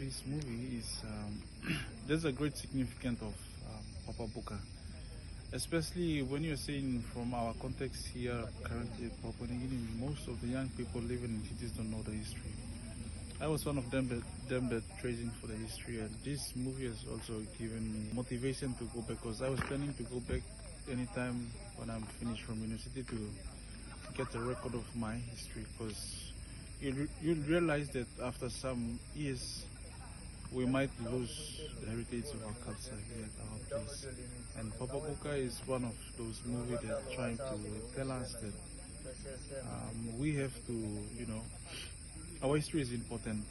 this movie is there's a great significance of Papa Buka, especially when you're saying from our context here currently in Papua New Guinea, most of the young people living in cities don't know the history. I was one of them that tracing for the history, and this movie has also given me motivation to go back, because I was planning to go back anytime when I'm finished from university to get a record of my history, because you'll realize that after some years we might lose the heritage of our culture here at our place. And Papa Buka is one of those movies that are trying to tell us that we have to, our history is important.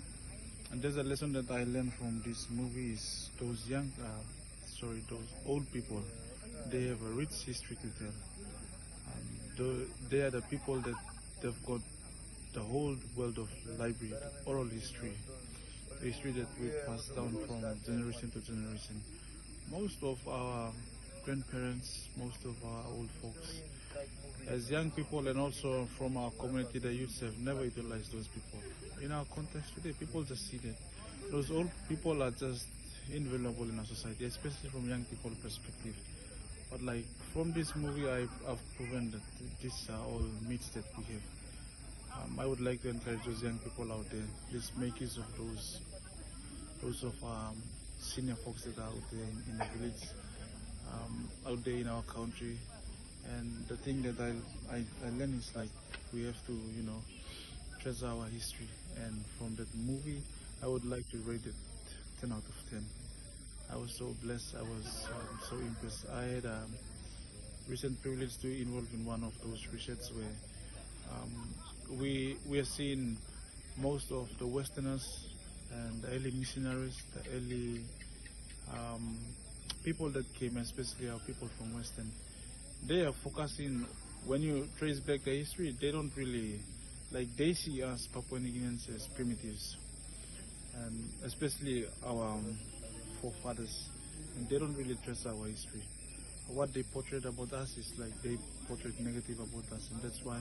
And there's a lesson that I learned from this movie is those those old people, they have a rich history to tell. They are the people that they've got the whole world of library, oral history, the history that we pass down from generation to generation. Most of our grandparents, most of our old folks, as young people and also from our community, the youths have never utilized those people. In our context today, people just see that those old people are just invaluable in our society, especially from young people perspective. But like from this movie, I've proven that these are all myths that we have. I would like to encourage those young people out there, please make use of those of senior folks that are out there in the village, out there in our country. And the thing that I learned is like we have to, treasure our history. And from that movie, I would like to rate it 10 out of 10. I was so blessed. I was so impressed. I had a recent privilege to involve in one of those research where we are seeing most of the Westerners and the early missionaries, the early people that came, especially our people from Western. They are focusing, when you trace back the history, they don't really, they see us Papua New Guineans as primitives, and especially our forefathers, and they don't really trace our history. What they portrayed about us is like they portrayed negative about us, and that's why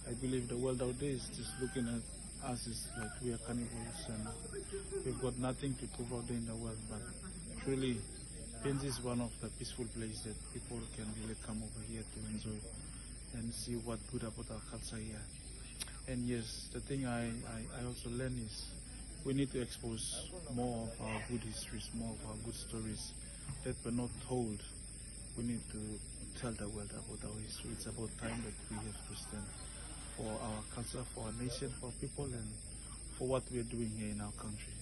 I believe the world out there is just looking at us as like we are cannibals and we've got nothing to prove out there in the world. But truly, Penzi is one of the peaceful places that people can really come over here to enjoy and see what good about our culture here. And yes, the thing I also learned is we need to expose more of our good histories, more of our good stories that were not told. We need to tell the world about our history. It's about time that we have to stand for our culture, for our nation, for our people, and for what we're doing here in our country.